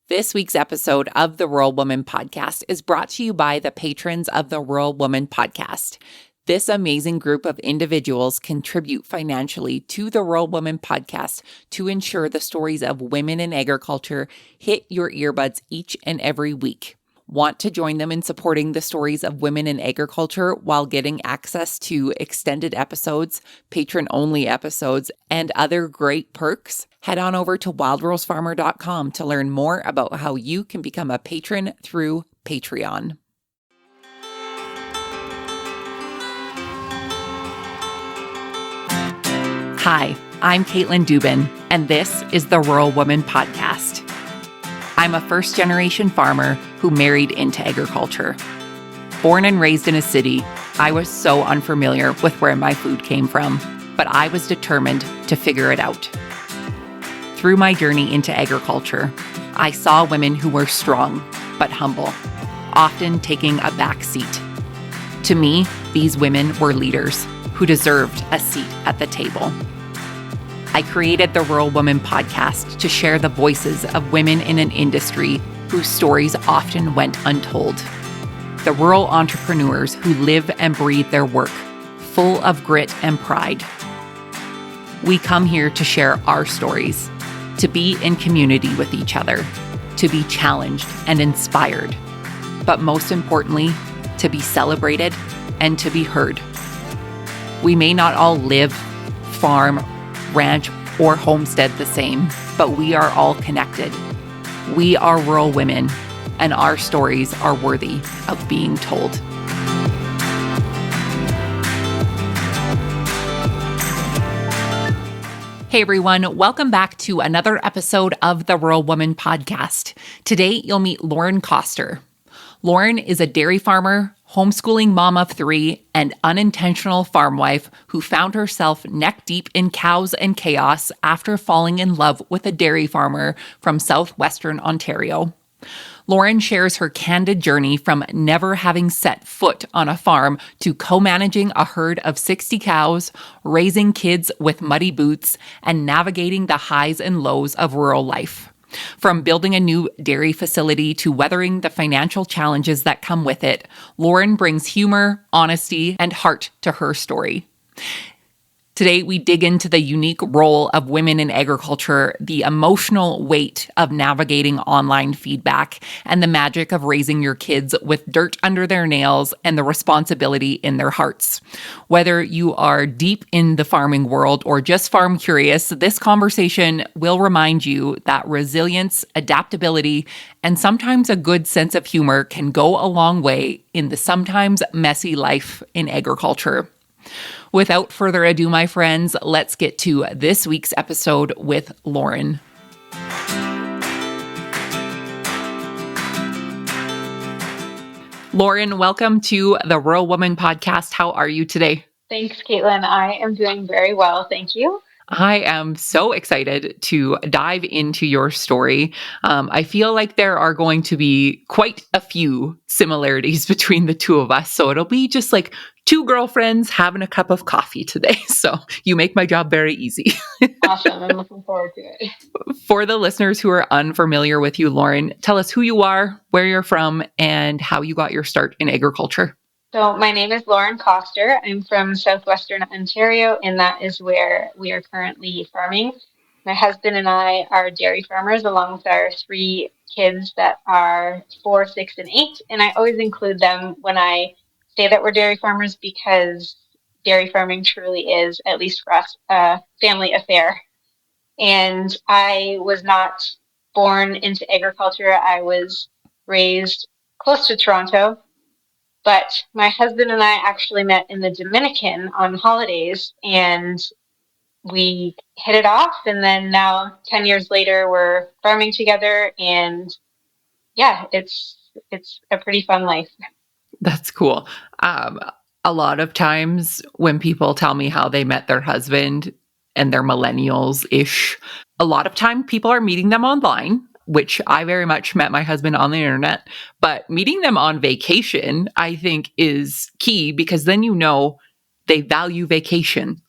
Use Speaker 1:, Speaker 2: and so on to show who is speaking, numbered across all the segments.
Speaker 1: This week's episode of the Rural Woman Podcast is brought to you by the patrons of the Rural Woman Podcast. This amazing group of individuals contribute financially to the Rural Woman Podcast to ensure the stories of women in agriculture hit your earbuds each and every week. Want to join them in supporting the stories of women in agriculture while getting access to extended episodes, patron-only episodes, and other great perks? Head on over to wildrosefarmer.com to learn more about how you can become a patron through Patreon. Hi, I'm Caitlin Dubin, and this is the Rural Woman Podcast. I'm a first-generation farmer who married into agriculture. Born and raised in a city, I was so unfamiliar with where my food came from, but I was determined to figure it out. Through my journey into agriculture, I saw women who were strong but humble, often taking a back seat. To me, these women were leaders who deserved a seat at the table. I created the Rural Woman Podcast to share the voices of women in an industry whose stories often went untold. The rural entrepreneurs who live and breathe their work, full of grit and pride. We come here to share our stories, to be in community with each other, to be challenged and inspired, but most importantly, to be celebrated and to be heard. We may not all live, farm, ranch, or homestead the same, but we are all connected. We are rural women, and our stories are worthy of being told. Hey everyone, welcome back to another episode of the Rural Woman Podcast. Today, you'll meet Lauren Koster. Lauren is a dairy farmer, homeschooling mom of 3, and unintentional farm wife who found herself neck deep in cows and chaos after falling in love with a dairy farmer from southwestern Ontario. Lauren shares her candid journey from never having set foot on a farm to co-managing a herd of 60 cows, raising kids with muddy boots, and navigating the highs and lows of rural life. From building a new dairy facility to weathering the financial challenges that come with it, Lauren brings humor, honesty, and heart to her story. Today, we dig into the unique role of women in agriculture, the emotional weight of navigating online feedback, and the magic of raising your kids with dirt under their nails and the responsibility in their hearts. Whether you are deep in the farming world or just farm curious, this conversation will remind you that resilience, adaptability, and sometimes a good sense of humor can go a long way in the sometimes messy life in agriculture. Without further ado, my friends, let's get to this week's episode with Lauren. Lauren, welcome to the Rural Woman Podcast. How are you today?
Speaker 2: Thanks, Caitlin. I am doing very well. Thank you.
Speaker 1: I am so excited to dive into your story. I feel like there are going to be quite a few similarities between the two of us. So it'll be just like two girlfriends having a cup of coffee today. So you make my job very easy.
Speaker 2: Awesome. I'm looking forward to it.
Speaker 1: For the listeners who are unfamiliar with you, Lauren, tell us who you are, where you're from, and how you got your start in agriculture.
Speaker 2: So my name is Lauren Koster. I'm from southwestern Ontario, and that is where we are currently farming. My husband and I are dairy farmers along with our 3 kids that are 4, 6, and 8. And I always include them when I say that we're dairy farmers because dairy farming truly is, at least for us, a family affair. And I was not born into agriculture. I was raised close to Toronto. But my husband and I actually met in the Dominican on holidays, and we hit it off. And then now, 10 years later, we're farming together, and yeah, it's a pretty fun life.
Speaker 1: That's cool. A lot of times when people tell me how they met their husband and they're millennials-ish, a lot of time people are meeting them online, which I very much met my husband on the internet. But meeting them on vacation, I think, is key because then you know they value vacation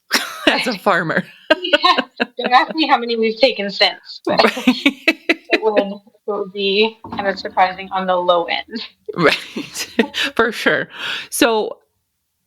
Speaker 1: as a farmer.
Speaker 2: Yeah. Don't ask me how many we've taken since. It would would be kind of surprising on the low end.
Speaker 1: Right. For sure. So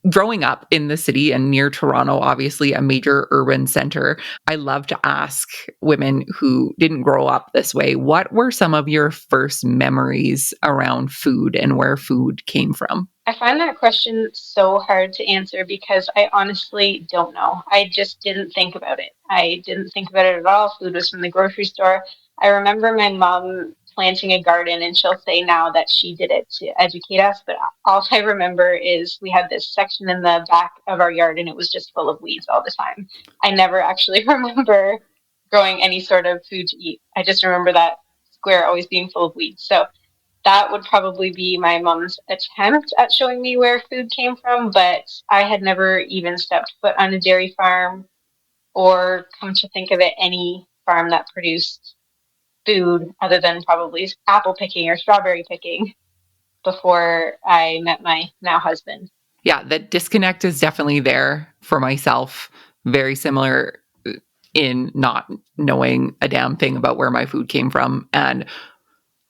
Speaker 1: growing up in the city and near Toronto, obviously a major urban center, I love to ask women who didn't grow up this way, what were some of your first memories around food and where food came from?
Speaker 2: I find that question so hard to answer because I honestly don't know. I just didn't think about it. I didn't think about it at all. Food was from the grocery store. I remember my mom planting a garden, and she'll say now that she did it to educate us, but all I remember is we had this section in the back of our yard and it was just full of weeds all the time. I never actually remember growing any sort of food to eat. I just remember that square always being full of weeds. So that would probably be my mom's attempt at showing me where food came from, but I had never even stepped foot on a dairy farm or, come to think of it, any farm that produced food other than probably apple picking or strawberry picking before I met my now husband.
Speaker 1: Yeah, the disconnect is definitely there for myself. Very similar in not knowing a damn thing about where my food came from. And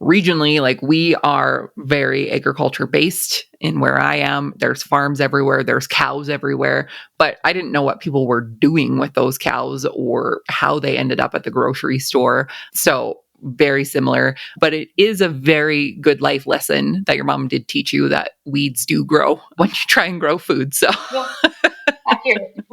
Speaker 1: regionally, like we are very agriculture based in where I am. There's farms everywhere, there's cows everywhere, but I didn't know what people were doing with those cows or how they ended up at the grocery store. So very similar, but it is a very good life lesson that your mom did teach you that weeds do grow when you try and grow food. So
Speaker 2: Yeah, accurate.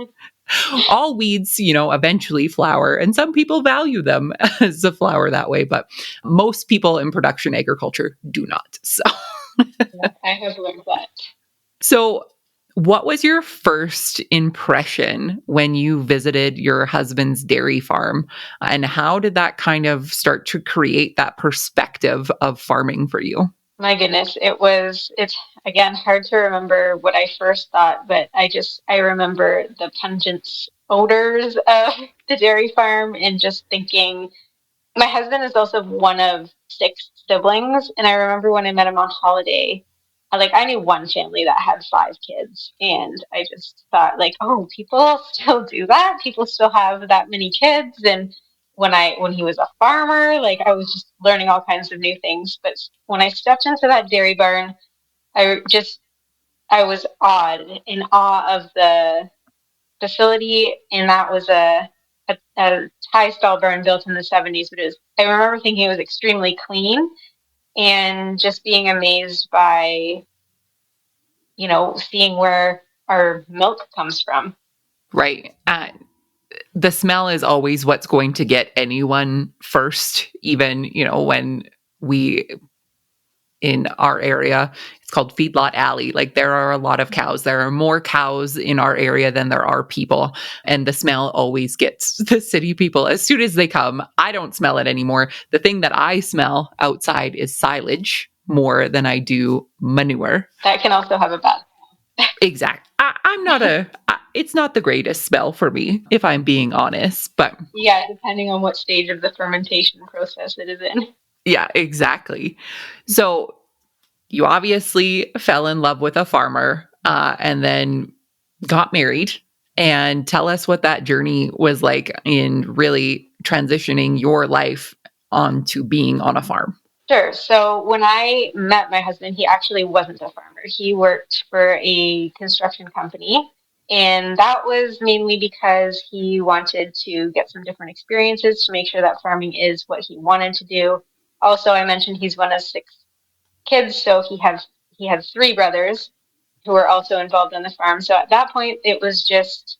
Speaker 1: all weeds, eventually flower, and some people value them as a flower that way, but most people in production agriculture do not.
Speaker 2: I have learned that.
Speaker 1: So what was your first impression when you visited your husband's dairy farm? And how did that kind of start to create that perspective of farming for you?
Speaker 2: My goodness, it's again hard to remember what I first thought, but I remember the pungent odors of the dairy farm and just thinking, my husband is also one of six siblings, and I remember when I met him on holiday, I knew one family that had five kids, and I just thought like, oh, people still do that. People still have that many kids, and when he was a farmer, like I was just learning all kinds of new things. But when I stepped into that dairy barn, I just I was in awe of the facility, and that was a tie stall barn built in the 70s. But I remember thinking it was extremely clean and just being amazed by, seeing where our milk comes from.
Speaker 1: Right. The smell is always what's going to get anyone first, even, when we in our area. It's called Feedlot Alley. Like there are a lot of cows. There are more cows in our area than there are people. And the smell always gets the city people as soon as they come. I don't smell it anymore. The thing that I smell outside is silage more than I do manure.
Speaker 2: That can also have a bad.
Speaker 1: Exact. I'm not it's not the greatest smell for me, if I'm being honest, but
Speaker 2: Yeah, depending on what stage of the fermentation process it is in.
Speaker 1: yeah, exactly. So you obviously fell in love with a farmer and then got married. And tell us what that journey was like in really transitioning your life onto being on a farm.
Speaker 2: Sure. So when I met my husband, he actually wasn't a farmer. He worked for a construction company. And that was mainly because he wanted to get some different experiences to make sure that farming is what he wanted to do. Also, I mentioned he's one of six kids, so he had three brothers who were also involved on the farm. So at that point, it was just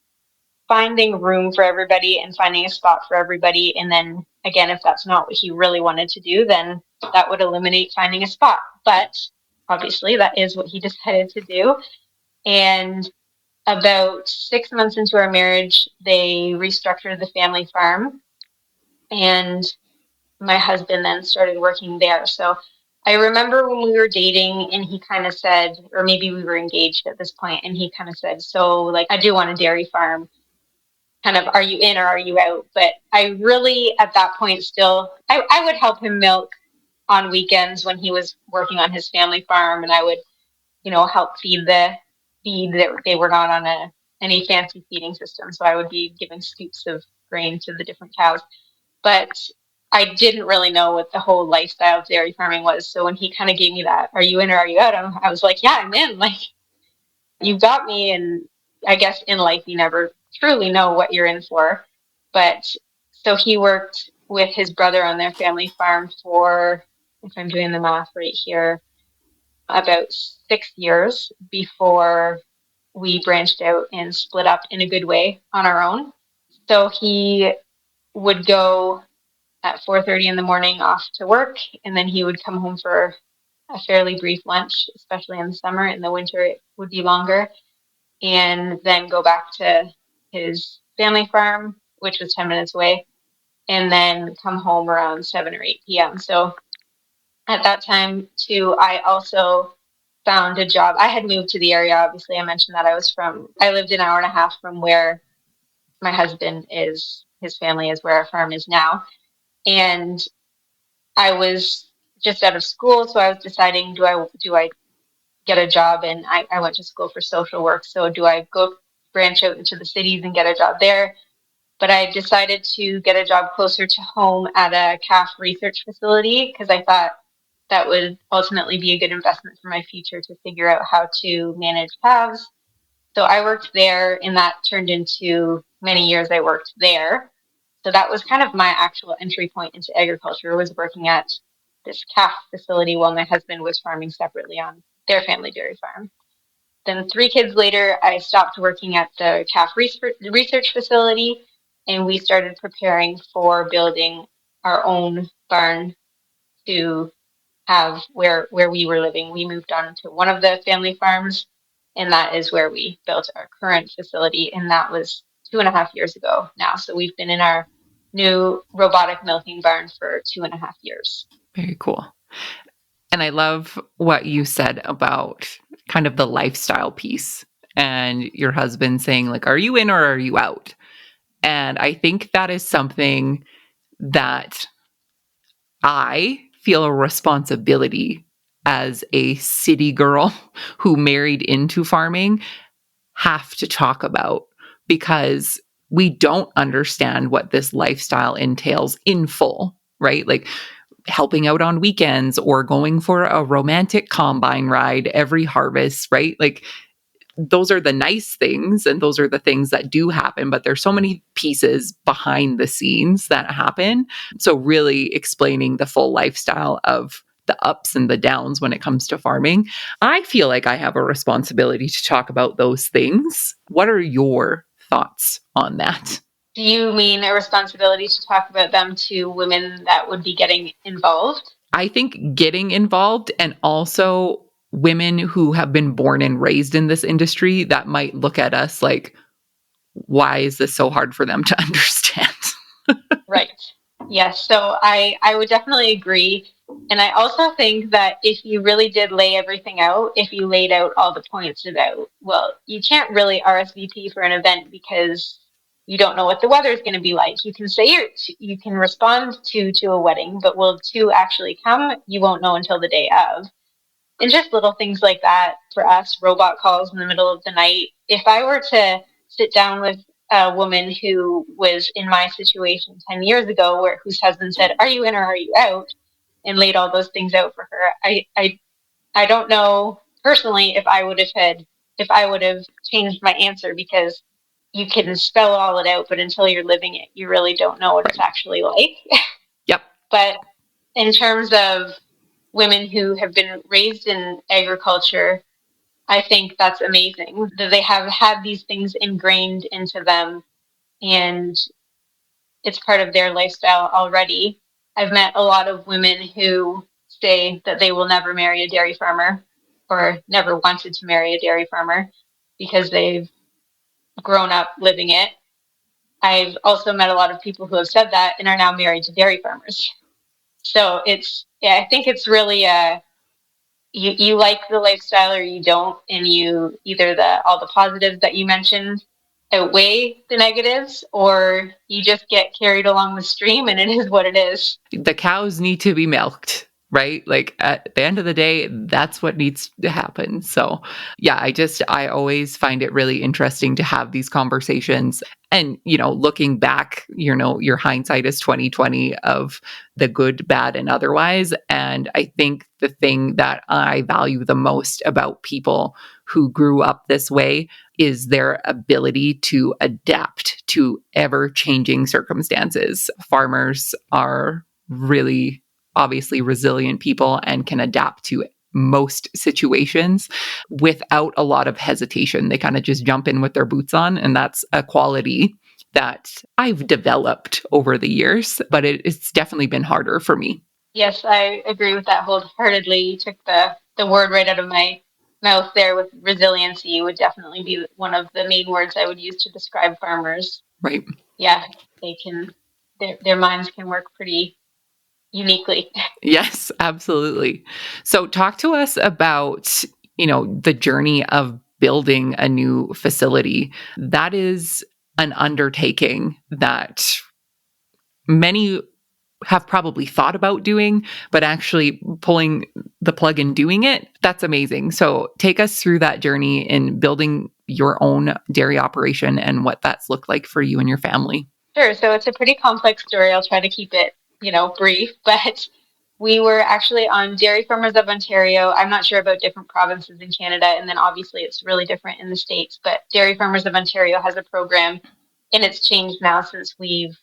Speaker 2: finding room for everybody and finding a spot for everybody. And then again, if that's not what he really wanted to do, then that would eliminate finding a spot. But obviously, that is what he decided to do. And about 6 months into our marriage, they restructured the family farm. And my husband then started working there. So I remember when we were dating and he kind of said, or maybe we were engaged at this point, and he kind of said, so like, I do want a dairy farm. Kind of, are you in or are you out? But I really, at that point, still, I would help him milk on weekends when he was working on his family farm, and I would, help feed that they were not on any fancy feeding system. So I would be giving scoops of grain to the different cows. But I didn't really know what the whole lifestyle of dairy farming was. So when he kind of gave me that, are you in or are you out? I was like, yeah, I'm in. Like, you got me. And I guess in life, you never truly know what you're in for. But so he worked with his brother on their family farm for, if I'm doing the math right here, about 6 years before we branched out and split up in a good way on our own. So he would go at 4:30 in the morning off to work, and then he would come home for a fairly brief lunch, especially in the summer. In the winter, it would be longer, and then go back to his family farm, which was 10 minutes away, and then come home around 7 or 8 p.m. So at that time, too, I also found a job. I had moved to the area. Obviously, I mentioned that I lived an hour and a half from where my husband is, his family is where our farm is now. And I was just out of school, so I was deciding, do I get a job? And I went to school for social work. So do I go branch out into the cities and get a job there? But I decided to get a job closer to home at a calf research facility because I thought that would ultimately be a good investment for my future to figure out how to manage calves. So I worked there, and that turned into many years I worked there. So that was kind of my actual entry point into agriculture, was working at this calf facility while my husband was farming separately on their family dairy farm. Then 3 kids later, I stopped working at the calf research facility, and we started preparing for building our own barn to have where we were living. We moved on to one of the family farms, and that is where we built our current facility, and that was 2.5 years ago now. So we've been in our new robotic milking barn for 2.5 years.
Speaker 1: Very cool. And I love what you said about kind of the lifestyle piece and your husband saying, like, are you in or are you out? And I think that is something that I feel a responsibility as a city girl who married into farming have to talk about, because we don't understand what this lifestyle entails in full, right? Like helping out on weekends or going for a romantic combine ride every harvest, right? Like those are the nice things and those are the things that do happen, but there's so many pieces behind the scenes that happen. So really explaining the full lifestyle of the ups and the downs when it comes to farming. I feel like I have a responsibility to talk about those things. What are your thoughts on that?
Speaker 2: Do you mean a responsibility to talk about them to women that would be getting involved?
Speaker 1: I think getting involved, and also women who have been born and raised in this industry that might look at us like, why is this so hard for them to understand?
Speaker 2: Right. Yes. So I would definitely agree. And I also think that if you really did lay everything out, if you laid out all the points about, well, you can't really RSVP for an event because you don't know what the weather is going to be like. You can say you can respond to a wedding, but will two actually come? You won't know until the day of. And just little things like that for us, robot calls in the middle of the night. If I were to sit down with a woman who was in my situation 10 years ago, whose husband said, are you in or are you out? And laid all those things out for her, I don't know personally if I would have changed my answer, because you can spell all it out, but until you're living it, you really don't know what it's actually like.
Speaker 1: Yep.
Speaker 2: But in terms of women who have been raised in agriculture, I think that's amazing that they have had these things ingrained into them, and it's part of their lifestyle already. I've met a lot of women who say that they will never marry a dairy farmer or never wanted to marry a dairy farmer because they've grown up living it. I've also met a lot of people who have said that and are now married to dairy farmers. So yeah, I think it's really you like the lifestyle or you don't, and you either all the positives that you mentioned outweigh the negatives, or you just get carried along the stream and it is what it is.
Speaker 1: The cows need to be milked. right? Like at the end of the day, that's what needs to happen. So, yeah, I always find it really interesting to have these conversations. And, looking back, your hindsight is 2020 of the good, bad, and otherwise. And I think the thing that I value the most about people who grew up this way is their ability to adapt to ever changing circumstances. Farmers are really obviously resilient people and can adapt to most situations without a lot of hesitation. They kind of just jump in with their boots on, and that's a quality that I've developed over the years, but it's definitely been harder for me.
Speaker 2: Yes, I agree with that wholeheartedly. You took the word right out of my mouth there. With resiliency would definitely be one of the main words I would use to describe farmers.
Speaker 1: Right.
Speaker 2: Yeah, they can, their minds can work pretty uniquely.
Speaker 1: Yes, absolutely. So talk to us about, the journey of building a new facility. That is an undertaking that many have probably thought about doing, but actually pulling the plug and doing it, that's amazing. So take us through that journey in building your own dairy operation and what that's looked like for you and your family.
Speaker 2: Sure. So it's a pretty complex story. I'll try to keep it, brief, but we were actually on Dairy Farmers of Ontario. I'm not sure about different provinces in Canada, and then obviously it's really different in the States, but Dairy Farmers of Ontario has a program, and it's changed now since we've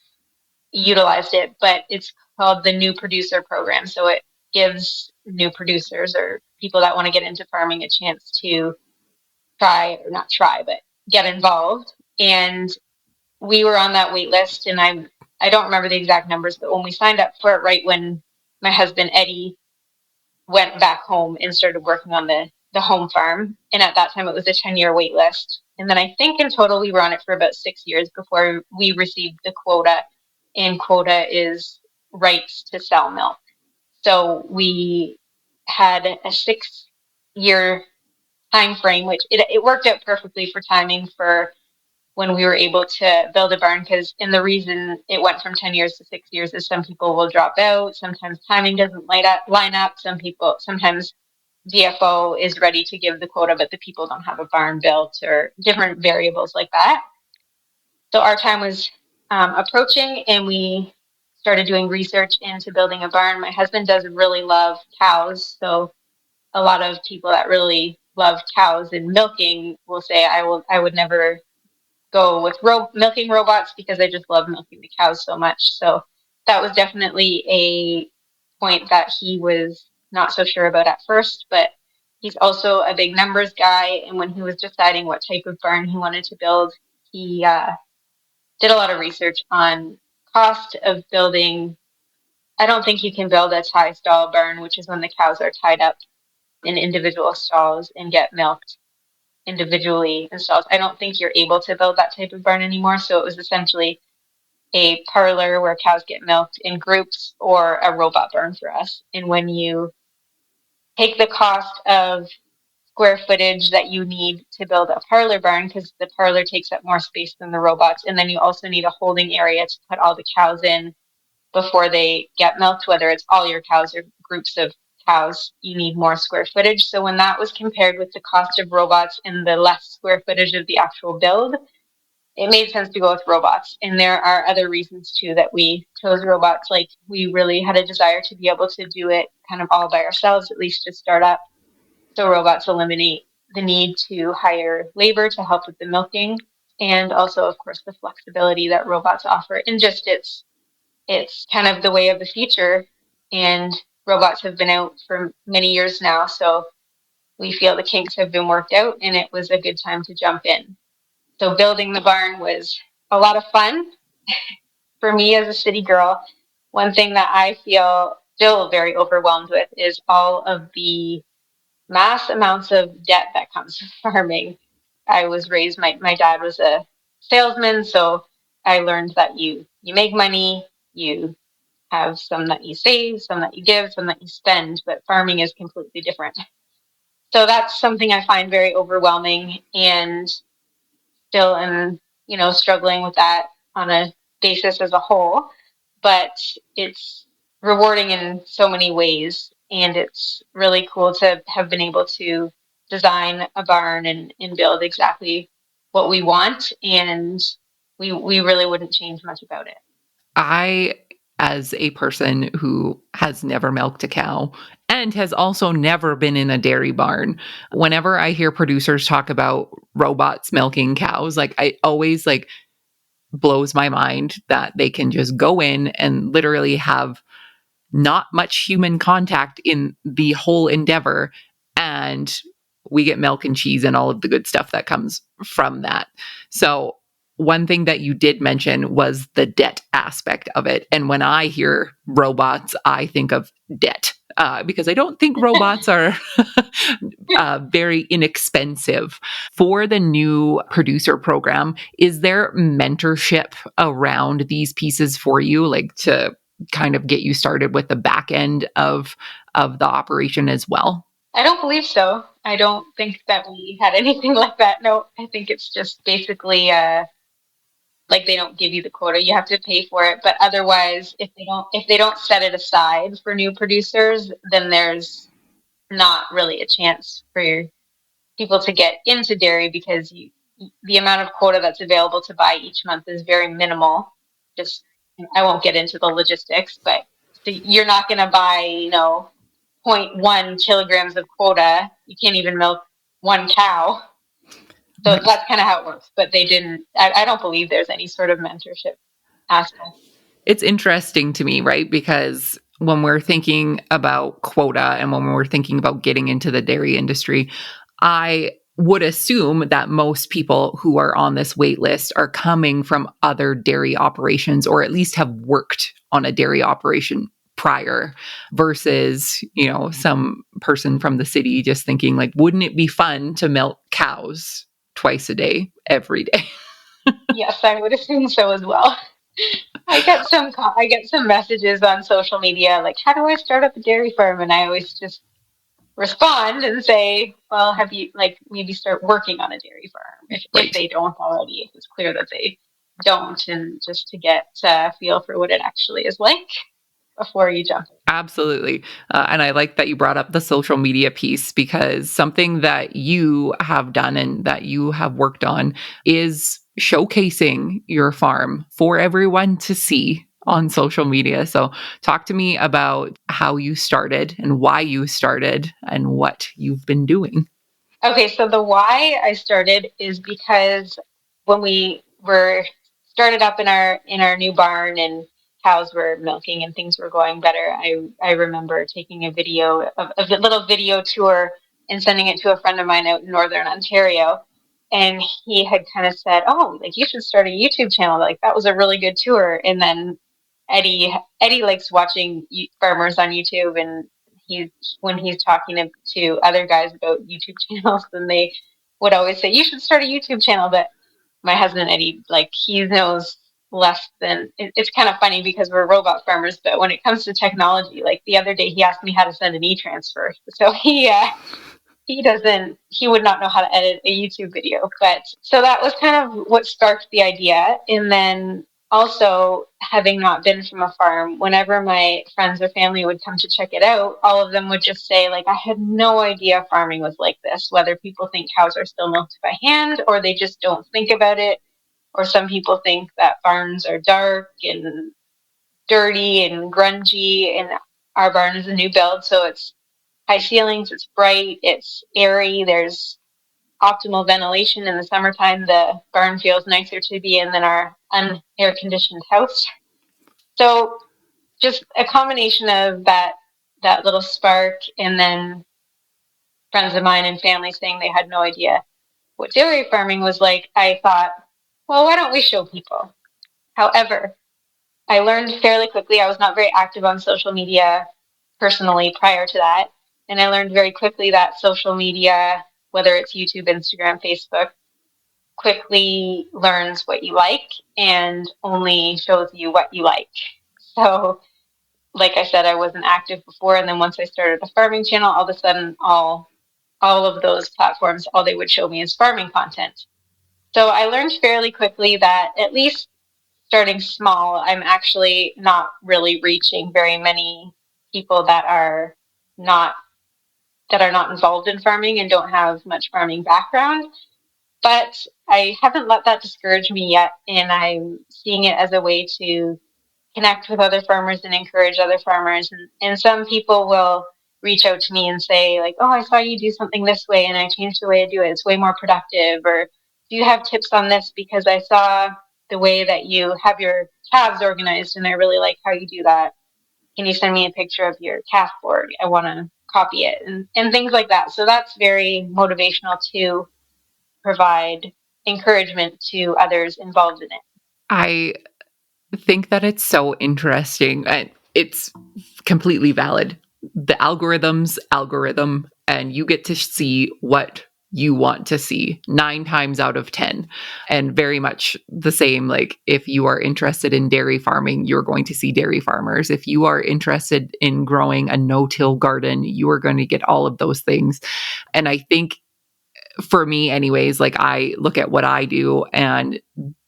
Speaker 2: utilized it, but it's called the New Producer Program. So it gives new producers or people that want to get into farming a chance to try, or not try, but get involved. And we were on that wait list, and I don't remember the exact numbers, but when we signed up for it, right when my husband Eddy went back home and started working on the home farm, and at that time it was a 10-year wait list. And then I think in total we were on it for about 6 years before we received the quota, and quota is rights to sell milk. So we had a 6-year time frame, which it worked out perfectly for timing for when we were able to build a barn, because and the reason it went from 10 years to 6 years is some people will drop out, sometimes timing doesn't line up, sometimes DFO is ready to give the quota but the people don't have a barn built, or different variables like that. So our time was approaching, and we started doing research into building a barn. My husband does really love cows, so a lot of people that really love cows and milking will say I would never go with milking robots, because I just love milking the cows so much. So that was definitely a point that he was not so sure about at first, but he's also a big numbers guy. And when he was deciding what type of barn he wanted to build, he did a lot of research on cost of building. I don't think you can build a tie stall barn, which is when the cows are tied up in individual stalls and get milked individually in stalls. I don't think you're able to build that type of barn anymore. So it was essentially a parlor where cows get milked in groups, or a robot barn for us. And when you take the cost of square footage that you need to build a parlor barn, because the parlor takes up more space than the robots, and then you also need a holding area to put all the cows in before they get milked, whether it's all your cows or groups of cows, you need more square footage. So when that was compared with the cost of robots and the less square footage of the actual build, it made sense to go with robots. And there are other reasons too that we chose robots. Like, we really had a desire to be able to do it kind of all by ourselves, at least to start up. So robots eliminate the need to hire labor to help with the milking, and also, of course, the flexibility that robots offer. And just it's kind of the way of the future. And robots have been out for many years now, so we feel the kinks have been worked out, and it was a good time to jump in. So building the barn was a lot of fun for me as a city girl. One thing that I feel still very overwhelmed with is all of the mass amounts of debt that comes from farming. I was raised, my dad was a salesman, so I learned that you make money, you have some that you save, some that you give, some that you spend, but farming is completely different. So that's something I find very overwhelming, and still am, struggling with that on a basis as a whole. But it's rewarding in so many ways. And it's really cool to have been able to design a barn and build exactly what we want. And we really wouldn't change much about it.
Speaker 1: I, as a person who has never milked a cow and has also never been in a dairy barn, whenever I hear producers talk about robots milking cows, like I always like blows my mind that they can just go in and literally have not much human contact in the whole endeavor, and we get milk and cheese and all of the good stuff that comes from that. So one thing that you did mention was the debt aspect of it. And when I hear robots, I think of debt, because I don't think robots are very inexpensive. For the new producer program, is there mentorship around these pieces for you, like to kind of get you started with the back end of the operation as well?
Speaker 2: I don't believe so. I don't think that we had anything like that. No, I think it's just basically like they don't give you the quota. You have to pay for it. But otherwise, if they don't set it aside for new producers, then there's not really a chance for people to get into dairy because the amount of quota that's available to buy each month is very minimal. Just I won't get into the logistics, but so you're not going to buy, you know, zero point 0.1 kilograms of quota. You can't even milk one cow. So that's kind of how it works. But they didn't. I don't believe there's any sort of mentorship aspect.
Speaker 1: It's interesting to me, right? Because when we're thinking about quota and when we're thinking about getting into the dairy industry, I would assume that most people who are on this wait list are coming from other dairy operations or at least have worked on a dairy operation prior versus, you know, some person from the city just thinking like, wouldn't it be fun to milk cows twice a day, every day?
Speaker 2: Yes, I would assume so as well. I get some messages on social media like, "How do I start up a dairy farm?" And I always just respond and say, "Well, have you like maybe start working on a dairy farm if
Speaker 1: Right.
Speaker 2: they don't already? If it's clear that they don't, and just to get a feel for what it actually is like before you jump in."
Speaker 1: Absolutely. And I like that you brought up the social media piece because something that you have done and that you have worked on is showcasing your farm for everyone to see on social media. So, talk to me about how you started and why you started and what you've been doing.
Speaker 2: Okay, so the why I started is because when we were started up in our new barn and cows were milking and things were going better, I remember taking a video of a little video tour and sending it to a friend of mine out in northern Ontario. And he had kind of said, "Oh, like you should start a YouTube channel. Like that was a really good tour." And then Eddy likes watching farmers on YouTube, and he's when he's talking to other guys about YouTube channels, then they would always say, "You should start a YouTube channel." But my husband Eddy, like he knows less than. It's kind of funny because we're robot farmers, but when it comes to technology, like the other day he asked me how to send an e-transfer, so he would not know how to edit a YouTube video. But so that was kind of what sparked the idea. And then also, having not been from a farm, whenever my friends or family would come to check it out, all of them would just say, like, I had no idea farming was like this, whether people think cows are still milked by hand or they just don't think about it. Or some people think that barns are dark and dirty and grungy, and our barn is a new build, so it's high ceilings, it's bright, it's airy, there's optimal ventilation in the summertime. The barn feels nicer to be in than our unair conditioned house. So just a combination of that little spark and then friends of mine and family saying they had no idea what dairy farming was like, I thought, well, why don't we show people? However, I learned fairly quickly. I was not very active on social media personally prior to that. And I learned very quickly that social media, whether it's YouTube, Instagram, Facebook, quickly learns what you like and only shows you what you like. So, like I said, I wasn't active before. And then once I started a farming channel, all of a sudden, all of those platforms, all they would show me is farming content. So I learned fairly quickly that at least starting small. I'm actually not really reaching very many people that are not involved in farming and don't have much farming background. But I haven't let that discourage me yet, and I'm seeing it as a way to connect with other farmers and encourage other farmers. And some people will reach out to me and say, like, oh, I saw you do something this way and I changed the way I do it. It's way more productive. Or do you have tips on this? Because I saw the way that you have your calves organized and I really like how you do that. Can you send me a picture of your calf board? I want to copy it, and things like that. So that's very motivational to provide encouragement to others involved in it.
Speaker 1: I think that it's so interesting, and it's completely valid. The algorithm, and you get to see what you want to see 9 times out of 10. And very much the same, like if you are interested in dairy farming, you're going to see dairy farmers. If you are interested in growing a no-till garden, you are going to get all of those things. And I think for me anyways, like I look at what I do and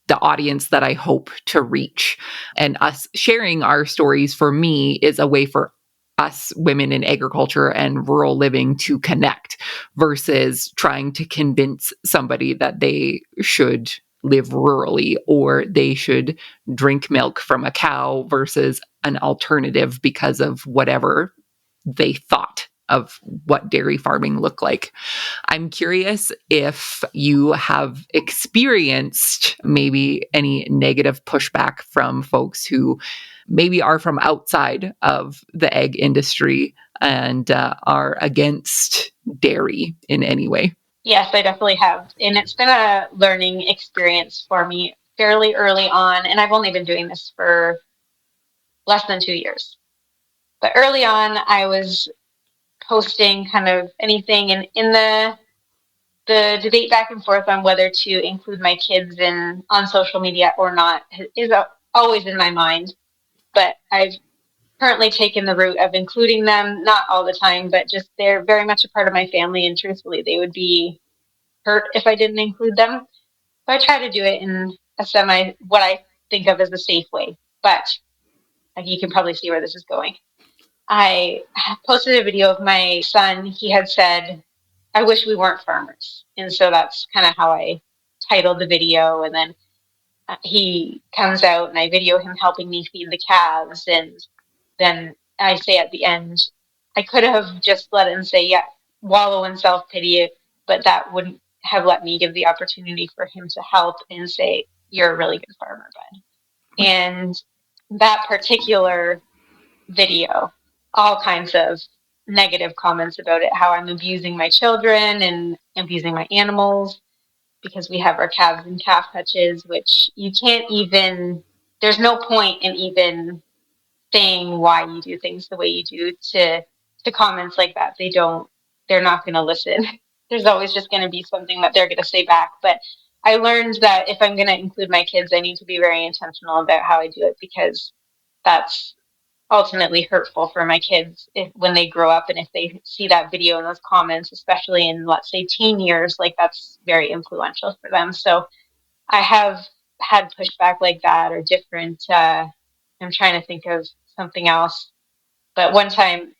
Speaker 1: the audience that I hope to reach. And us sharing our stories for me is a way for us women in agriculture and rural living to connect versus trying to convince somebody that they should live rurally or they should drink milk from a cow versus an alternative because of whatever they thought of what dairy farming looked like. I'm curious if you have experienced maybe any negative pushback from folks who maybe are from outside of the egg industry and are against dairy in any way.
Speaker 2: Yes, I definitely have. And it's been a learning experience for me fairly early on. And I've only been doing this for less than 2 years. But early on, I was posting kind of anything. And in the debate back and forth on whether to include my kids on social media or not is always in my mind. But I've currently taken the route of including them, not all the time, but just they're very much a part of my family. And truthfully, they would be hurt if I didn't include them. So I try to do it in what I think of as a safe way. But like, you can probably see where this is going. I posted a video of my son. He had said, I wish we weren't farmers. And so that's kind of how I titled the video. And then he comes out and I video him helping me feed the calves. And then I say at the end, I could have just let him say, yeah, wallow in self pity, but that wouldn't have let me give the opportunity for him to help and say, you're a really good farmer, bud. And that particular video, all kinds of negative comments about it, how I'm abusing my children and abusing my animals because we have our calves and calf hutches, which you can't even, there's no point in even saying why you do things the way you do to comments like that. They're not going to listen. There's always just going to be something that they're going to say back. But I learned that if I'm going to include my kids, I need to be very intentional about how I do it because that's ultimately hurtful for my kids when they grow up and if they see that video and those comments, especially in, let's say, teen years, like that's very influential for them. So I have had pushback like that or different. I'm trying to think of something else. But one time,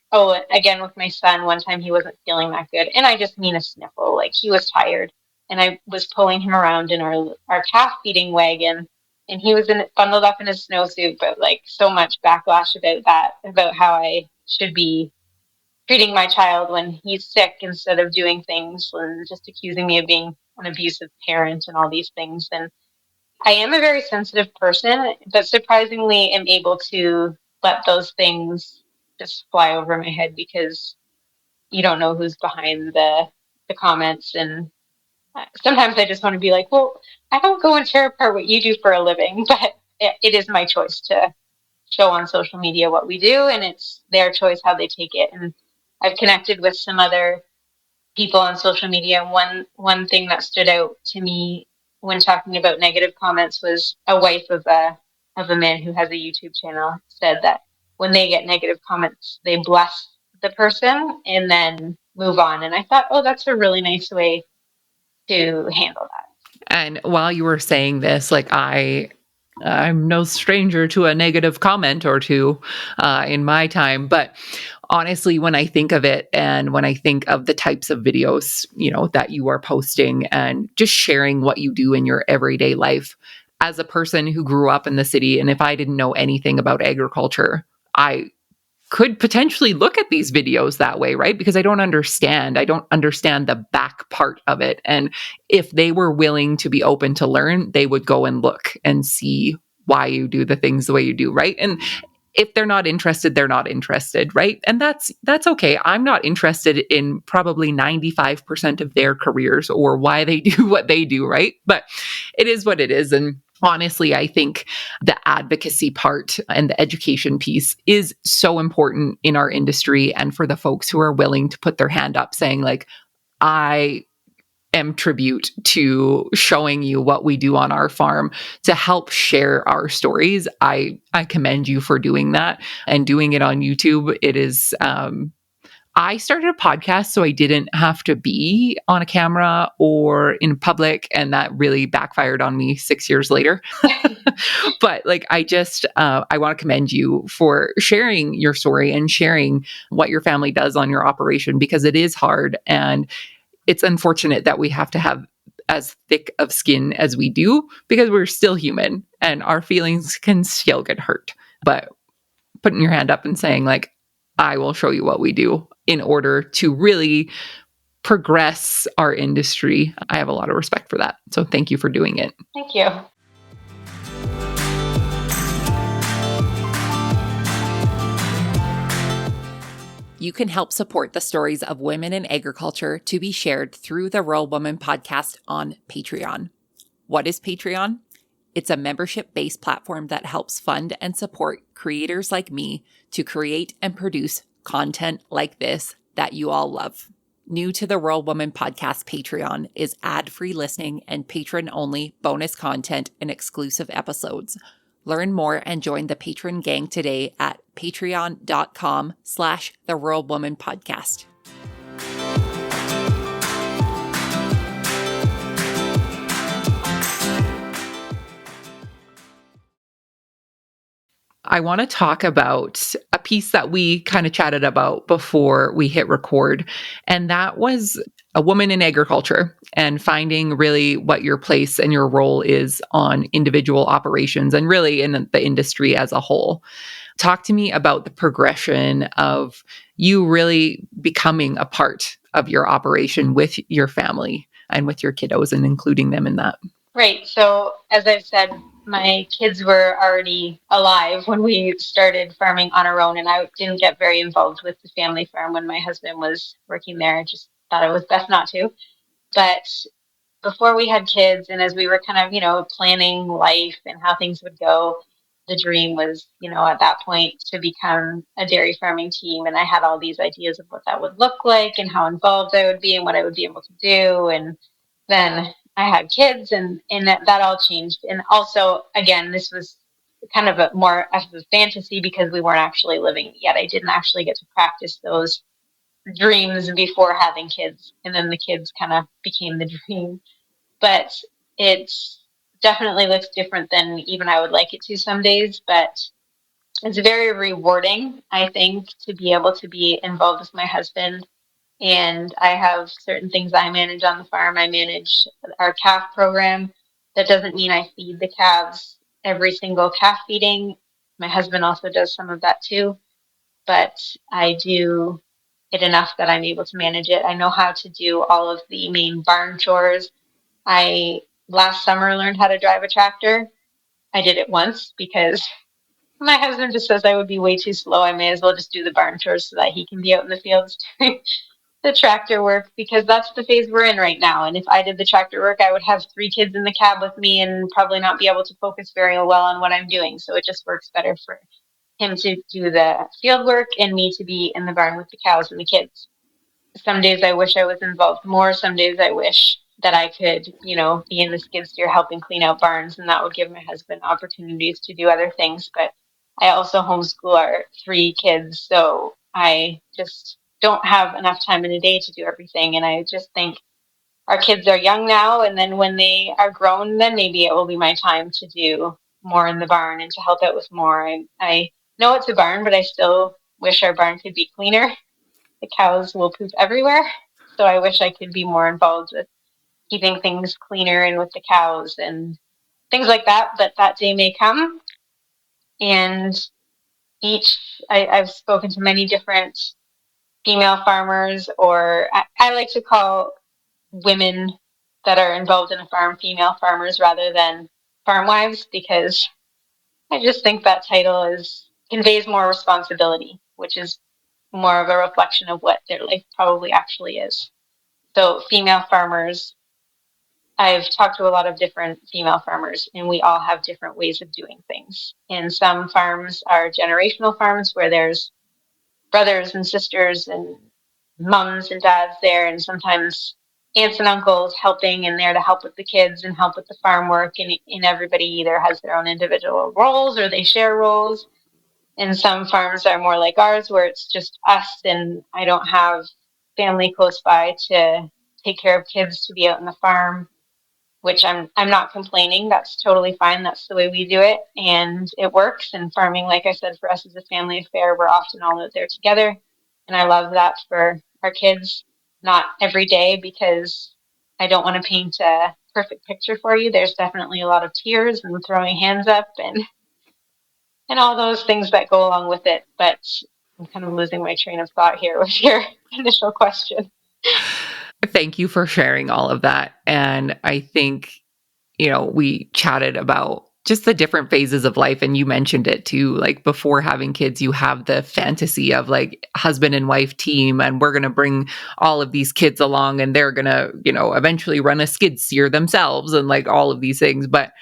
Speaker 2: again with my son, one time he wasn't feeling that good. And I just mean a sniffle, like he was tired. And I was pulling him around in our calf feeding wagon. And he was bundled up in his snowsuit, but like so much backlash about that, about how I should be treating my child when he's sick instead of doing things and just accusing me of being an abusive parent and all these things. And I am a very sensitive person, but surprisingly am able to let those things just fly over my head because you don't know who's behind the comments. And sometimes I just want to be like, well, I don't go and tear apart what you do for a living, but it is my choice to show on social media what we do, and it's their choice how they take it. And I've connected with some other people on social media. One thing that stood out to me when talking about negative comments was a wife of a man who has a YouTube channel said that when they get negative comments, they bless the person and then move on. And I thought, oh, that's a really nice way to handle that.
Speaker 1: And while you were saying this, like I I'm no stranger to a negative comment or two in my time, but honestly, when I think of it and when I think of the types of videos, that you are posting and just sharing what you do in your everyday life, as a person who grew up in the city, and if I didn't know anything about agriculture, I could potentially look at these videos that way, right? Because I don't understand. I don't understand the back part of it. And if they were willing to be open to learn, they would go and look and see why you do the things the way you do, right? And if they're not interested, they're not interested, right? And that's okay. I'm not interested in probably 95% of their careers or why they do what they do, right? But it is what it is. And honestly, I think the advocacy part and the education piece is so important in our industry, and for the folks who are willing to put their hand up saying like, I am tribute to showing you what we do on our farm to help share our stories. I commend you for doing that and doing it on YouTube. It is I started a podcast so I didn't have to be on a camera or in public, and that really backfired on me 6 years later. But like, I want to commend you for sharing your story and sharing what your family does on your operation, because it is hard, and it's unfortunate that we have to have as thick of skin as we do, because we're still human and our feelings can still get hurt. But putting your hand up and saying like, I will show you what we do in order to really progress our industry, I have a lot of respect for that. So thank you for doing it.
Speaker 2: Thank you.
Speaker 1: You can help support the stories of women in agriculture to be shared through the Rural Woman podcast on Patreon. What is Patreon? It's a membership-based platform that helps fund and support creators like me to create and produce content like this that you all love. New to the Rural Woman podcast Patreon is ad-free listening and patron-only bonus content and exclusive episodes. Learn more and join the patron gang today at patreon.com/The Rural Woman Podcast. I want to talk about a piece that we kind of chatted about before we hit record, and that was a woman in agriculture and finding really what your place and your role is on individual operations and really in the industry as a whole. Talk to me about the progression of you really becoming a part of your operation with your family and with your kiddos and including them in that.
Speaker 2: Right. So, as I've said, my kids were already alive when we started farming on our own, and I didn't get very involved with the family farm when my husband was working there. I just thought it was best not to. But before we had kids, and as we were kind of, planning life and how things would go, the dream was, at that point to become a dairy farming team. And I had all these ideas of what that would look like and how involved I would be and what I would be able to do. And then I had kids, and that all changed. And also, again, this was kind of a more of a fantasy because we weren't actually living it yet. I didn't actually get to practice those dreams before having kids. And then the kids kind of became the dream. But it definitely looks different than even I would like it to some days. But it's very rewarding, I think, to be able to be involved with my husband. And I have certain things I manage on the farm. I manage our calf program. That doesn't mean I feed the calves every single calf feeding. My husband also does some of that too, but I do it enough that I'm able to manage it. I know how to do all of the main barn chores. I last summer learned how to drive a tractor. I did it once because my husband just says I would be way too slow. I may as well just do the barn chores so that he can be out in the fields doing the tractor work, because that's the phase we're in right now. And if I did the tractor work, I would have 3 kids in the cab with me and probably not be able to focus very well on what I'm doing. So it just works better for him to do the field work and me to be in the barn with the cows and the kids. Some days I wish I was involved more. Some days I wish that I could, be in the skid steer helping clean out barns, and that would give my husband opportunities to do other things. But I also homeschool our 3 kids, so I just don't have enough time in a day to do everything. And I just think our kids are young now, and then when they are grown, then maybe it will be my time to do more in the barn and to help out with more. I know it's a barn, but I still wish our barn could be cleaner. The cows will poop everywhere. So I wish I could be more involved with keeping things cleaner and with the cows and things like that. But that day may come. And I've spoken to many different female farmers, or I like to call women that are involved in a farm female farmers rather than farm wives, because I just think that title is conveys more responsibility, which is more of a reflection of what their life probably actually is. So female farmers, I've talked to a lot of different female farmers, and we all have different ways of doing things. And some farms are generational farms where there's brothers and sisters and mums and dads there, and sometimes aunts and uncles helping and there to help with the kids and help with the farm work. And everybody either has their own individual roles or they share roles. And some farms are more like ours where it's just us and I don't have family close by to take care of kids to be out in the farm, which I'm not complaining. That's totally fine. That's the way we do it, and it works. And farming, like I said, for us is a family affair. We're often all out there together, and I love that for our kids. Not every day, because I don't want to paint a perfect picture for you. There's definitely a lot of tears and throwing hands up and all those things that go along with it. But I'm kind of losing my train of thought here with your initial question.
Speaker 1: Thank you for sharing all of that. And I think, we chatted about just the different phases of life. And you mentioned it too. Like before having kids, you have the fantasy of like husband and wife team, and we're going to bring all of these kids along and they're going to, eventually run a skid steer themselves and like all of these things. But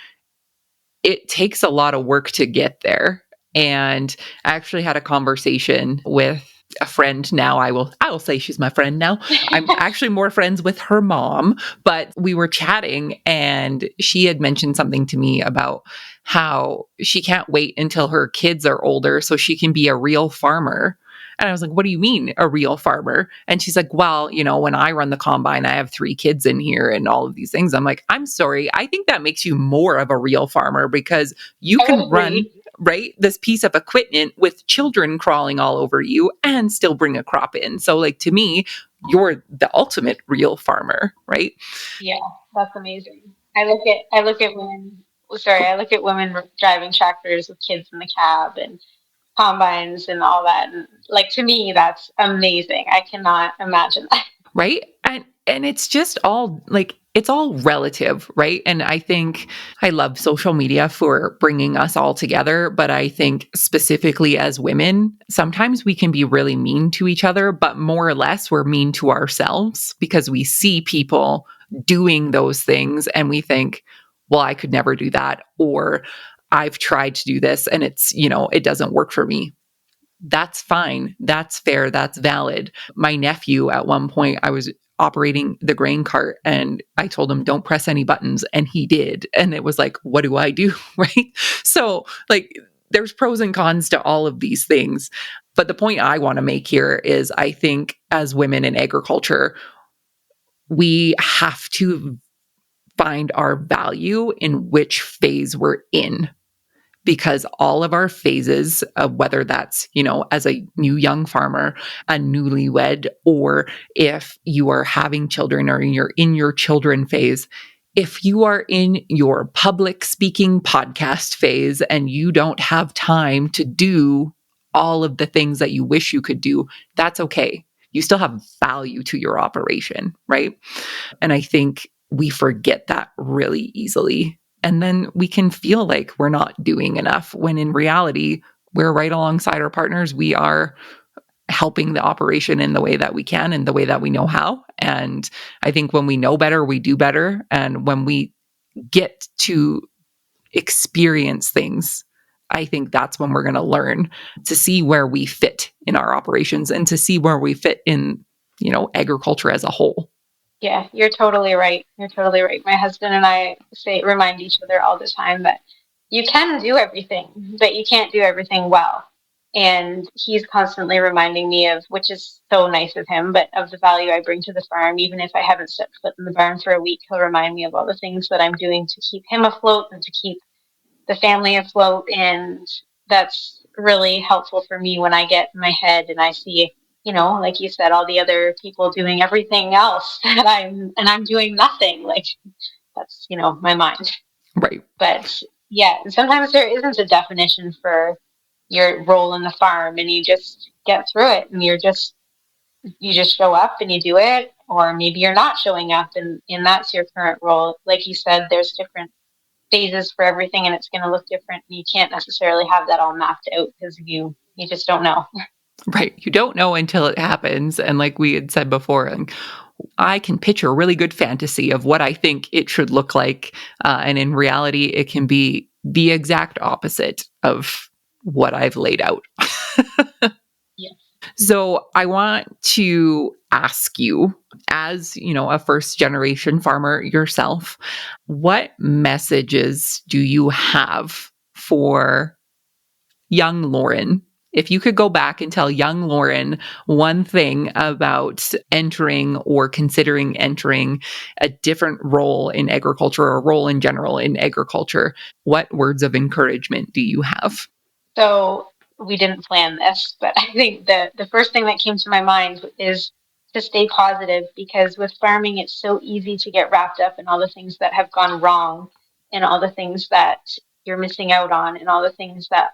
Speaker 1: it takes a lot of work to get there. And I actually had a conversation with a friend now. I will say she's my friend now. I'm actually more friends with her mom, but we were chatting and she had mentioned something to me about how she can't wait until her kids are older so she can be a real farmer. And I was like, what do you mean a real farmer? And she's like, well, when I run the combine, I have 3 kids in here and all of these things. I'm like, I'm sorry. I think that makes you more of a real farmer because you
Speaker 2: I would
Speaker 1: can run,
Speaker 2: agree.
Speaker 1: right, this piece of equipment with children crawling all over you and still bring a crop in. So like to me, you're the ultimate real farmer, right?
Speaker 2: Yeah, that's amazing. I look at women. Sorry, I look at women driving tractors with kids in the cab and combines and all that. And like to me, that's amazing. I cannot imagine that.
Speaker 1: Right? And it's just all like it's all relative, right? And I think I love social media for bringing us all together, but I think specifically as women, sometimes we can be really mean to each other, but more or less we're mean to ourselves because we see people doing those things and we think, well, I could never do that, or I've tried to do this and it doesn't work for me. That's fine. That's fair. That's valid. My nephew, at one point, I was operating the grain cart and I told him, don't press any buttons. And he did. And it was like, what do I do? Right. So, like, there's pros and cons to all of these things. But the point I want to make here is I think as women in agriculture, we have to find our value in which phase we're in because all of our phases of whether that's, as a new young farmer, a newlywed, or if you are having children or you're in your children phase, if you are in your public speaking podcast phase and you don't have time to do all of the things that you wish you could do, that's okay. You still have value to your operation, right? And I think we forget that really easily. And then we can feel like we're not doing enough when in reality, we're right alongside our partners. We are helping the operation in the way that we can and the way that we know how. And I think when we know better, we do better. And when we get to experience things, I think that's when we're going to learn to see where we fit in our operations and to see where we fit in, agriculture as a whole.
Speaker 2: Yeah, you're totally right. You're totally right. My husband and I remind each other all the time that you can do everything, but you can't do everything well. And he's constantly reminding me of, which is so nice of him, but of the value I bring to the farm. Even if I haven't stepped foot in the barn for a week, he'll remind me of all the things that I'm doing to keep him afloat and to keep the family afloat. And that's really helpful for me when I get in my head and I see, like you said, all the other people doing everything else and I'm doing nothing. Like that's, my mind.
Speaker 1: Right.
Speaker 2: But yeah, sometimes there isn't a definition for your role in the farm, and you just get through it, and you just show up and you do it, or maybe you're not showing up, and that's your current role. Like you said, there's different phases for everything, and it's going to look different. And you can't necessarily have that all mapped out because you just don't know.
Speaker 1: Right. You don't know until it happens. And like we had said before, like, I can picture a really good fantasy of what I think it should look like. And in reality, it can be the exact opposite of what I've laid out.
Speaker 2: Yeah.
Speaker 1: So I want to ask you, as a first generation farmer yourself, what messages do you have for young Lauren? If you could go back and tell young Lauren one thing about entering or considering entering a different role in agriculture or a role in general in agriculture, what words of encouragement do you have?
Speaker 2: So we didn't plan this, but I think the first thing that came to my mind is to stay positive, because with farming, it's so easy to get wrapped up in all the things that have gone wrong and all the things that you're missing out on and all the things that,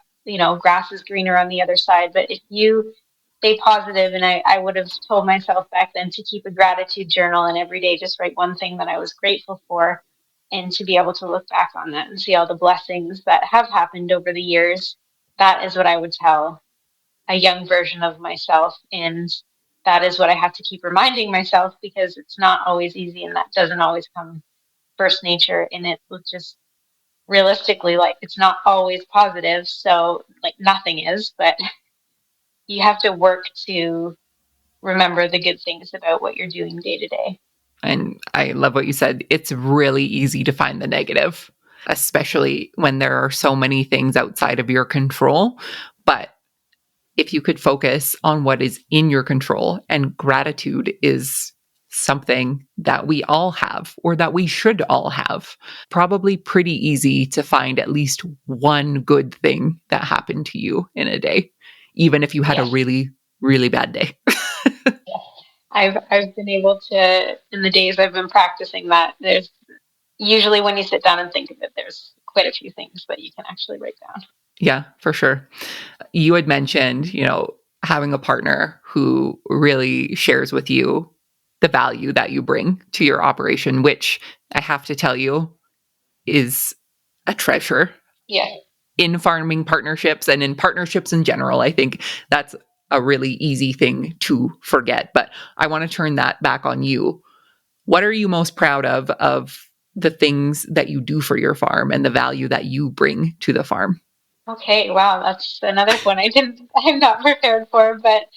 Speaker 2: grass is greener on the other side. But if you stay positive, and I would have told myself back then to keep a gratitude journal and every day just write one thing that I was grateful for, and to be able to look back on that and see all the blessings that have happened over the years. That is what I would tell a young version of myself. And that is what I have to keep reminding myself, because it's not always easy, and that doesn't always come first nature. And it will just realistically, like, it's not always positive. So, like, nothing is, but you have to work to remember the good things about what you're doing day to day.
Speaker 1: And I love what you said. It's really easy to find the negative, especially when there are so many things outside of your control. But if you could focus on what is in your control, and gratitude is something that we all have, or that we should all have, probably pretty easy to find at least one good thing that happened to you in a day, even if you had a
Speaker 2: Yes.
Speaker 1: really, really bad day.
Speaker 2: Yes. I've been able to, in the days I've been practicing that, there's usually, when you sit down and think of it, there's quite a few things that you can actually write down.
Speaker 1: Yeah, for sure. You had mentioned, having a partner who really shares with you the value that you bring to your operation, which I have to tell you is a treasure
Speaker 2: Yeah.
Speaker 1: in farming partnerships and in partnerships in general. I think that's a really easy thing to forget. But I want to turn that back on you. What are you most proud of the things that you do for your farm and the value that you bring to the farm?
Speaker 2: Okay, wow, that's another one I'm not prepared for, but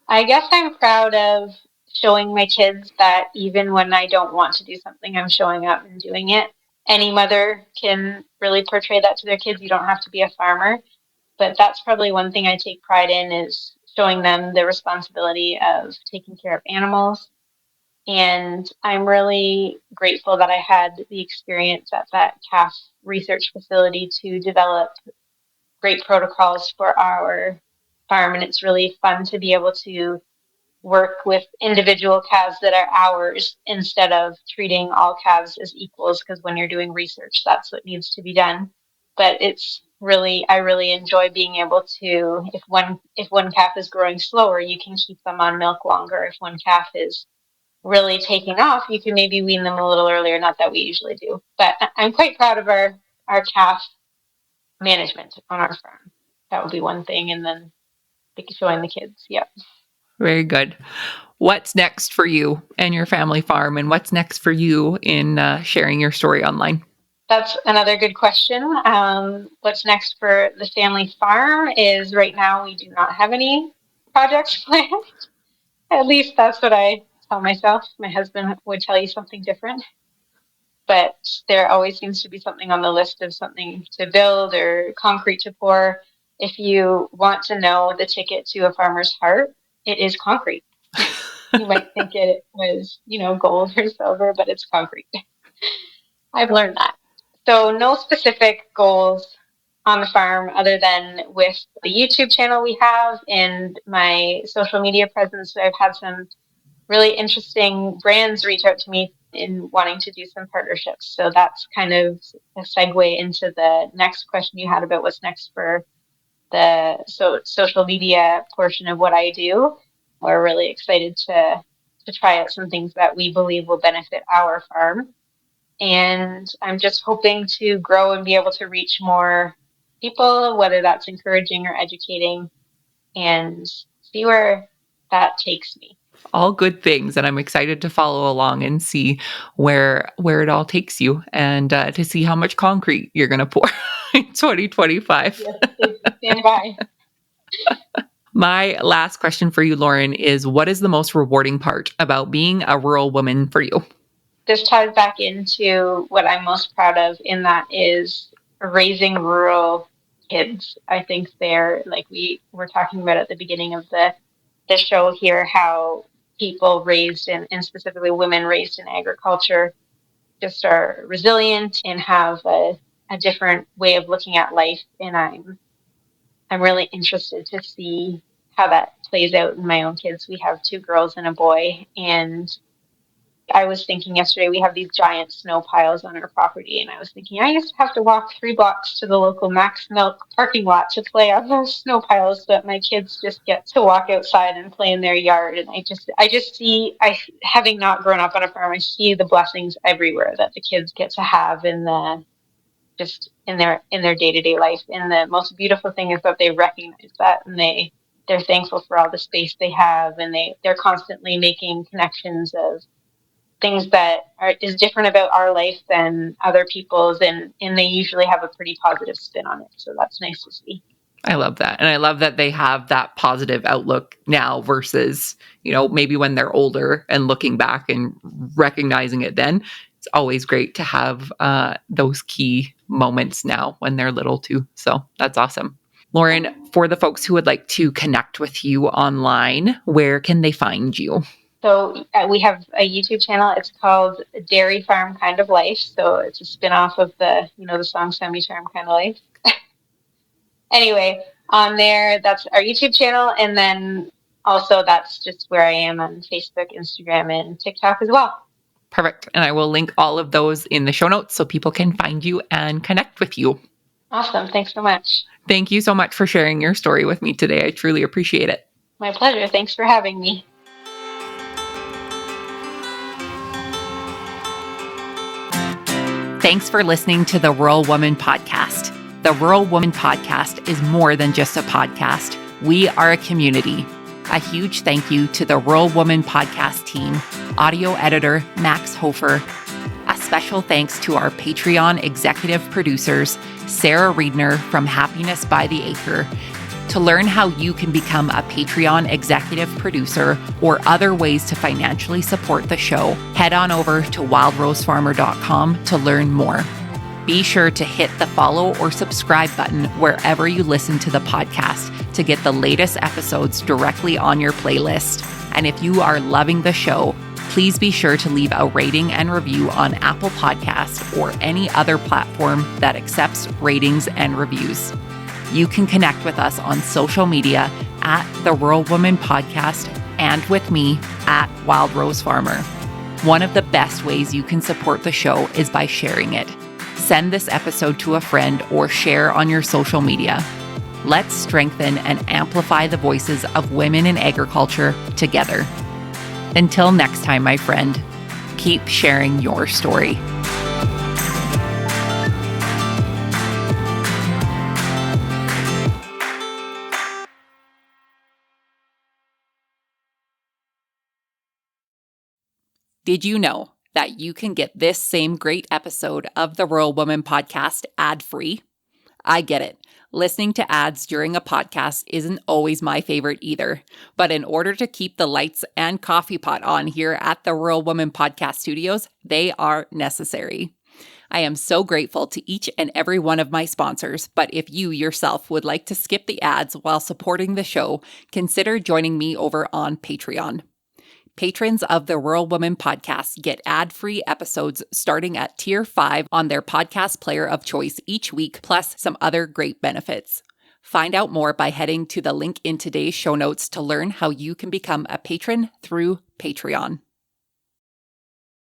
Speaker 2: I guess I'm proud of showing my kids that even when I don't want to do something, I'm showing up and doing it. Any mother can really portray that to their kids. You don't have to be a farmer, but that's probably one thing I take pride in, is showing them the responsibility of taking care of animals. And I'm really grateful that I had the experience at that calf research facility to develop great protocols for our farm. And it's really fun to be able to work with individual calves that are ours, instead of treating all calves as equals, because when you're doing research, that's what needs to be done. But I really enjoy being able to, if one calf is growing slower, you can keep them on milk longer. If one calf is really taking off, you can maybe wean them a little earlier. Not that we usually do, but I'm quite proud of our calf management on our farm. That would be one thing, and then showing the kids. Yep.
Speaker 1: Very good. What's next for you and your family farm, and what's next for you in sharing your story online?
Speaker 2: That's another good question. What's next for the family farm is, right now we do not have any projects planned. At least that's what I tell myself. My husband would tell you something different, but there always seems to be something on the list of something to build or concrete to pour. If you want to know the ticket to a farmer's heart, it is concrete. You might think it was, gold or silver, but it's concrete. I've learned that. So no specific goals on the farm other than with the YouTube channel we have and my social media presence. I've had some really interesting brands reach out to me in wanting to do some partnerships. So that's kind of a segue into the next question you had about what's next for the social media portion of what I do. We're really excited to try out some things that we believe will benefit our farm. And I'm just hoping to grow and be able to reach more people, whether that's encouraging or educating, and see where that takes me.
Speaker 1: All good things, and I'm excited to follow along and see where it all takes you, and to see how much concrete you're going to pour in 2025.
Speaker 2: Yes, stand by.
Speaker 1: My last question for you, Lauren, is what is the most rewarding part about being a rural woman for you?
Speaker 2: This ties back into what I'm most proud of, in that is raising rural kids. I think they're, like we were talking about at the beginning of the show here, how people raised and specifically women raised in agriculture just are resilient and have a different way of looking at life. And I'm really interested to see how that plays out in my own kids. We have two girls and a boy, and I was thinking yesterday, we have these giant snow piles on our property, and I was thinking I used to have to walk 3 blocks to the local Max Milk parking lot to play on those snow piles, but my kids just get to walk outside and play in their yard. And I just see, having not grown up on a farm, I see the blessings everywhere that the kids get to have in the just in their day-to-day life. And the most beautiful thing is that they recognize that, and they're thankful for all the space they have, and they're constantly making connections of things that is different about our life than other people's, and they usually have a pretty positive spin on it. So that's nice to see.
Speaker 1: I love that. And I love that they have that positive outlook now versus, maybe when they're older and looking back and recognizing it then. It's always great to have those key moments now when they're little too. So that's awesome. Lauren, for the folks who would like to connect with you online, where can they find you?
Speaker 2: So we have a YouTube channel. It's called Dairy Farm Kind of Life. So it's a spin-off of the song Semi Charm Kind of Life. Anyway, on there, that's our YouTube channel. And then also that's just where I am on Facebook, Instagram, and TikTok as well.
Speaker 1: Perfect. And I will link all of those in the show notes so people can find you and connect with you.
Speaker 2: Awesome. Thanks so much.
Speaker 1: Thank you so much for sharing your story with me today. I truly appreciate it.
Speaker 2: My pleasure. Thanks for having me.
Speaker 1: Thanks for listening to the Rural Woman Podcast. The Rural Woman Podcast is more than just a podcast. We are a community. A huge thank you to the Rural Woman Podcast team, audio editor Max Hofer. A special thanks to our Patreon executive producers, Sarah Riedner from Happiness by the Acre. To learn how you can become a Patreon executive producer or other ways to financially support the show, head on over to wildrosefarmer.com to learn more. Be sure to hit the follow or subscribe button wherever you listen to the podcast to get the latest episodes directly on your playlist. And if you are loving the show, please be sure to leave a rating and review on Apple Podcasts or any other platform that accepts ratings and reviews. You can connect with us on social media at The Rural Woman Podcast and with me at Wild Rose Farmer. One of the best ways you can support the show is by sharing it. Send this episode to a friend or share on your social media. Let's strengthen and amplify the voices of women in agriculture together. Until next time, my friend, keep sharing your story. Did you know that you can get this same great episode of the Rural Woman Podcast ad-free? I get it. Listening to ads during a podcast isn't always my favorite either. But in order to keep the lights and coffee pot on here at the Rural Woman Podcast Studios, they are necessary. I am so grateful to each and every one of my sponsors, but if you yourself would like to skip the ads while supporting the show, consider joining me over on Patreon. Patrons of the Rural Woman podcast get ad-free episodes starting at Tier 5 on their podcast player of choice each week, plus some other great benefits. Find out more by heading to the link in today's show notes to learn how you can become a patron through Patreon.